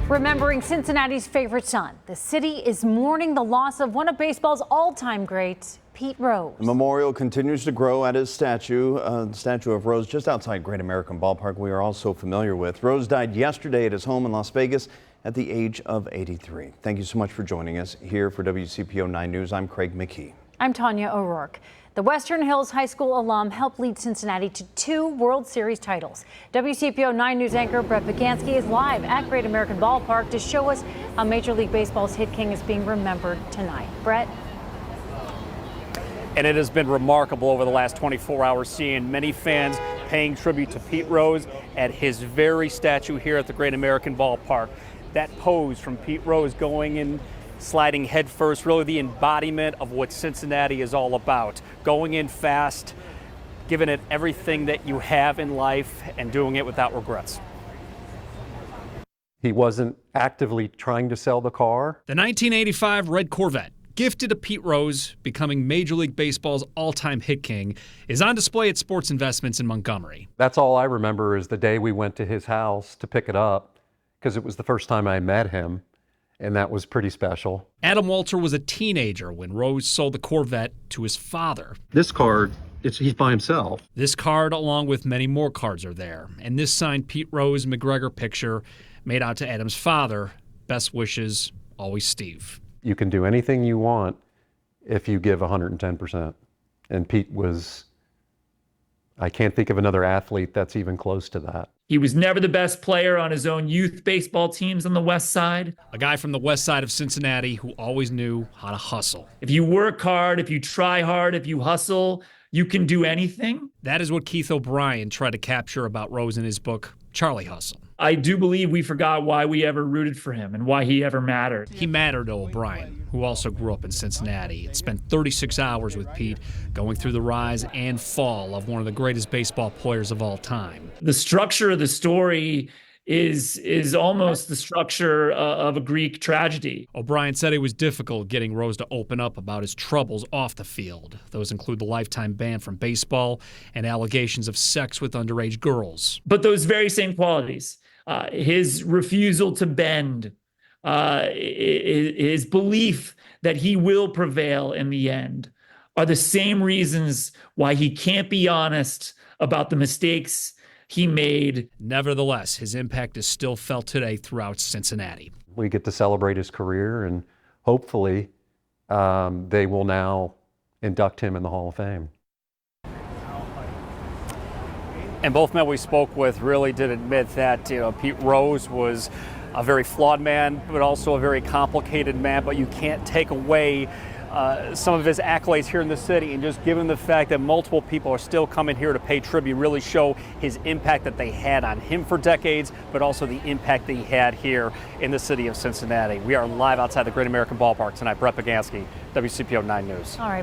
Remembering Cincinnati's favorite son, the city is mourning the loss of one of baseball's all-time greats, Pete Rose. The memorial continues to grow at his statue, the statue of Rose just outside Great American Ballpark we are all so familiar with. Rose died yesterday at his home in Las Vegas at the age of 83. Thank you so much for joining us here for WCPO 9 News. I'm Craig McKee. I'm Tanya O'Rourke. The Western Hills High School alum helped lead Cincinnati to 2 World Series titles. WCPO 9 News anchor Brett Baganski is live at Great American Ballpark to show us how Major League Baseball's hit king is being remembered tonight. Brett? And it has been remarkable over the last 24 hours, seeing many fans paying tribute to Pete Rose at his very statue here at the Great American Ballpark. That pose from Pete Rose going in, sliding headfirst, really the embodiment of what Cincinnati is all about. Going in fast, giving it everything that you have in life, and doing it without regrets. He wasn't actively trying to sell the car. The 1985 red Corvette, gifted to Pete Rose, becoming Major League Baseball's all-time hit king, is on display at Sports Investments in Montgomery. That's all I remember is the day we went to his house to pick it up, because it was the first time I met him, and that was pretty special. Adam Walter was a teenager when Rose sold the Corvette to his father. This card, he's by himself. This card, along with many more cards, are there. And this signed Pete Rose McGregor picture made out to Adam's father. Best wishes, always Steve. You can do anything you want if you give 110%. And Pete was, I can't think of another athlete that's even close to that. He was never the best player on his own youth baseball teams on the West Side. A guy from the west side of Cincinnati who always knew how to hustle. If you work hard, if you try hard, if you hustle, you can do anything. That is what Keith O'Brien tried to capture about Rose in his book, Charlie Hustle. I do believe we forgot why we ever rooted for him and why he ever mattered. He mattered to O'Brien, who also grew up in Cincinnati and spent 36 hours with Pete, going through the rise and fall of one of the greatest baseball players of all time. The structure of the story is almost the structure of a Greek tragedy. O'Brien said it was difficult getting Rose to open up about his troubles off the field. Those include the lifetime ban from baseball and allegations of sex with underage girls. But those very same qualities, his refusal to bend, his belief that he will prevail in the end, are the same reasons why he can't be honest about the mistakes he made. Nevertheless, his impact is still felt today throughout Cincinnati. We get to celebrate his career, and hopefully they will now induct him in the Hall of Fame. And both men we spoke with really did admit that Pete Rose was a very flawed man, but also a very complicated man. But you can't take away some of his accolades here in the city, and just given the fact that multiple people are still coming here to pay tribute, really show his impact that they had on him for decades, but also the impact that he had here in the city of Cincinnati. We are live outside the Great American Ballpark tonight. Brett Baganski, WCPO 9 News. All right.